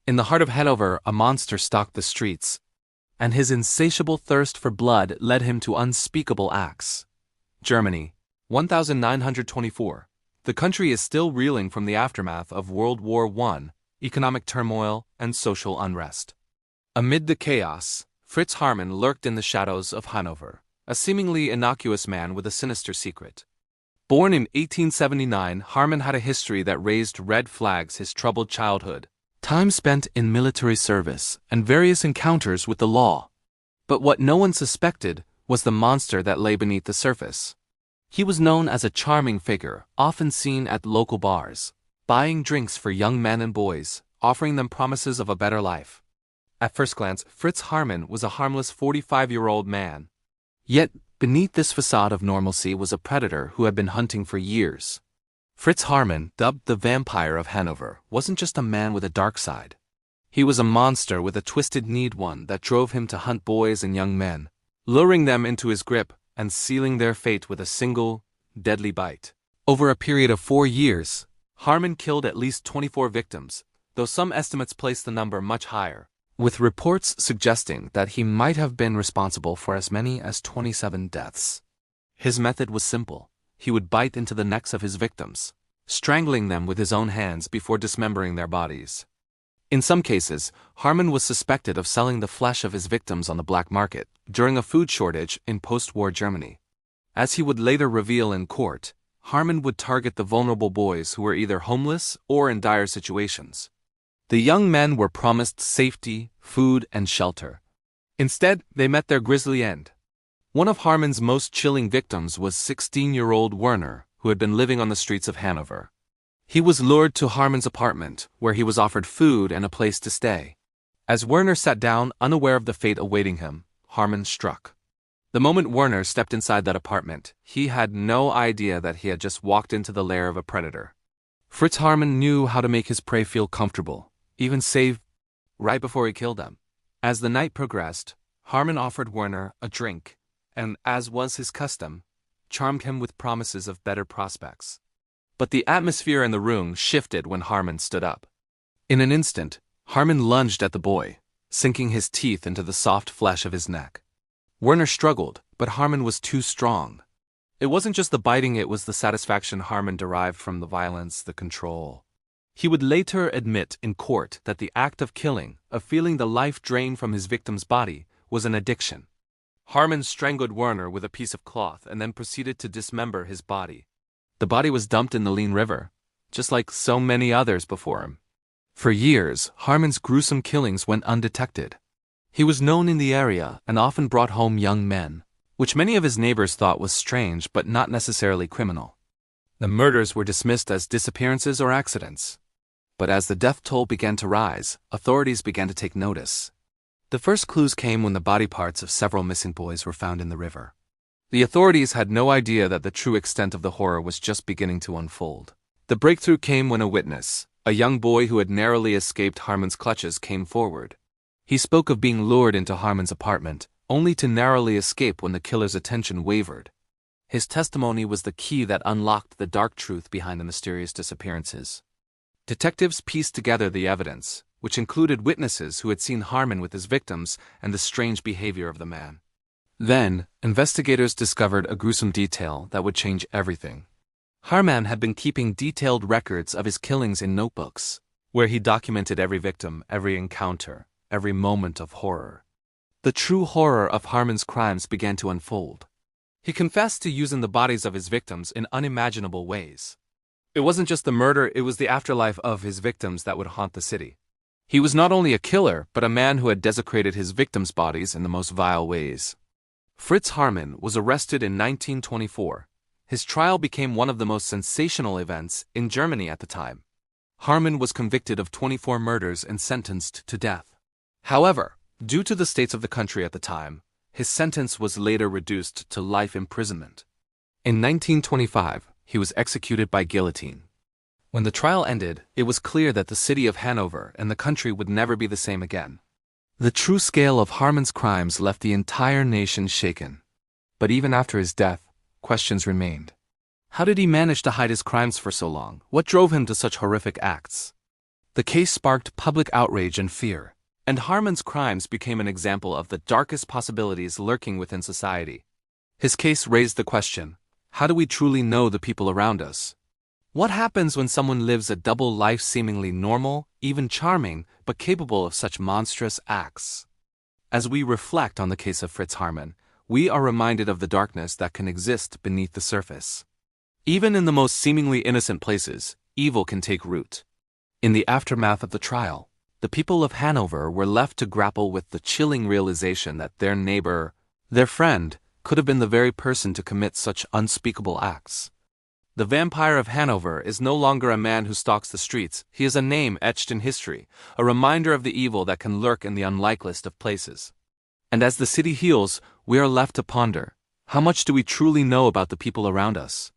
In the heart of Hanover, a monster stalked the streets, and his insatiable thirst for blood led him to unspeakable acts. Germany, 1924. The country is still reeling from the aftermath of World War I, economic turmoil, and social unrest. Amid the chaos, Fritz Haarmann lurked in the shadows of Hanover, a seemingly innocuous man with a sinister secret. Born in 1879, Haarmann had a history that raised red flags: his troubled childhood, time spent in military service, and various encounters with the law. But what no one suspected was the monster that lay beneath the surface. He was known as a charming figure, often seen at local bars, buying drinks for young men and boys, offering them promises of a better life. At first glance, Fritz Haarmann was a harmless 45-year-old man. Yet, beneath this facade of normalcy was a predator who had been hunting for years. Fritz Haarmann, dubbed the Vampire of Hanover, wasn't just a man with a dark side. He was a monster with a twisted need, one that drove him to hunt boys and young men, luring them into his grip and sealing their fate with a single, deadly bite. Over a period of 4 years, Haarmann killed at least 24 victims, though some estimates place the number much higher, with reports suggesting that he might have been responsible for as many as 27 deaths. His method was simple. He would bite into the necks of his victims, strangling them with his own hands before dismembering their bodies. In some cases, Haarmann was suspected of selling the flesh of his victims on the black market during a food shortage in post-war Germany. As he would later reveal in court, Haarmann would target the vulnerable boys who were either homeless or in dire situations. The young men were promised safety, food, and shelter. Instead, they met their grisly end. One of Haarmann's most chilling victims was 16-year-old Werner, who had been living on the streets of Hanover. He was lured to Haarmann's apartment, where he was offered food and a place to stay. As Werner sat down, unaware of the fate awaiting him, Haarmann struck. The moment Werner stepped inside that apartment, he had no idea that he had just walked into the lair of a predator. Fritz Haarmann knew how to make his prey feel comfortable, even safe, right before he killed them. As the night progressed, Haarmann offered Werner a drink, and, as was his custom, charmed him with promises of better prospects. But the atmosphere in the room shifted when Haarmann stood up. In an instant, Haarmann lunged at the boy, sinking his teeth into the soft flesh of his neck. Werner struggled, but Haarmann was too strong. It wasn't just the biting, it was the satisfaction Haarmann derived from the violence, the control. He would later admit in court that the act of killing, of feeling the life drain from his victim's body, was an addiction. Haarmann strangled Werner with a piece of cloth and then proceeded to dismember his body. The body was dumped in the Lean River, just like so many others before him. For years, Haarmann's gruesome killings went undetected. He was known in the area and often brought home young men, which many of his neighbors thought was strange but not necessarily criminal. The murders were dismissed as disappearances or accidents. But as the death toll began to rise, authorities began to take notice. The first clues came when the body parts of several missing boys were found in the river. The authorities had no idea that the true extent of the horror was just beginning to unfold. The breakthrough came when a witness, a young boy who had narrowly escaped Haarmann's clutches, came forward. He spoke of being lured into Haarmann's apartment, only to narrowly escape when the killer's attention wavered. His testimony was the key that unlocked the dark truth behind the mysterious disappearances. Detectives pieced together the evidence, which included witnesses who had seen Haarmann with his victims and the strange behavior of the man. Then, investigators discovered a gruesome detail that would change everything. Haarmann had been keeping detailed records of his killings in notebooks, where he documented every victim, every encounter, every moment of horror. The true horror of Haarmann's crimes began to unfold. He confessed to using the bodies of his victims in unimaginable ways. It wasn't just the murder, it was the afterlife of his victims that would haunt the city. He was not only a killer, but a man who had desecrated his victims' bodies in the most vile ways. Fritz Haarmann was arrested in 1924. His trial became one of the most sensational events in Germany at the time. Haarmann was convicted of 24 murders and sentenced to death. However, due to the states of the country at the time, his sentence was later reduced to life imprisonment. In 1925, he was executed by guillotine. When the trial ended, it was clear that the city of Hanover and the country would never be the same again. The true scale of Haarmann's crimes left the entire nation shaken. But even after his death, questions remained. How did he manage to hide his crimes for so long? What drove him to such horrific acts? The case sparked public outrage and fear, and Haarmann's crimes became an example of the darkest possibilities lurking within society. His case raised the question, how do we truly know the people around us? What happens when someone lives a double life, seemingly normal, even charming, but capable of such monstrous acts? As we reflect on the case of Fritz Haarmann, we are reminded of the darkness that can exist beneath the surface. Even in the most seemingly innocent places, evil can take root. In the aftermath of the trial, the people of Hanover were left to grapple with the chilling realization that their neighbor, their friend, could have been the very person to commit such unspeakable acts. The vampire of Hanover is no longer a man who stalks the streets. He is a name etched in history, a reminder of the evil that can lurk in the unlikeliest of places. And as the city heals, we are left to ponder, how much do we truly know about the people around us?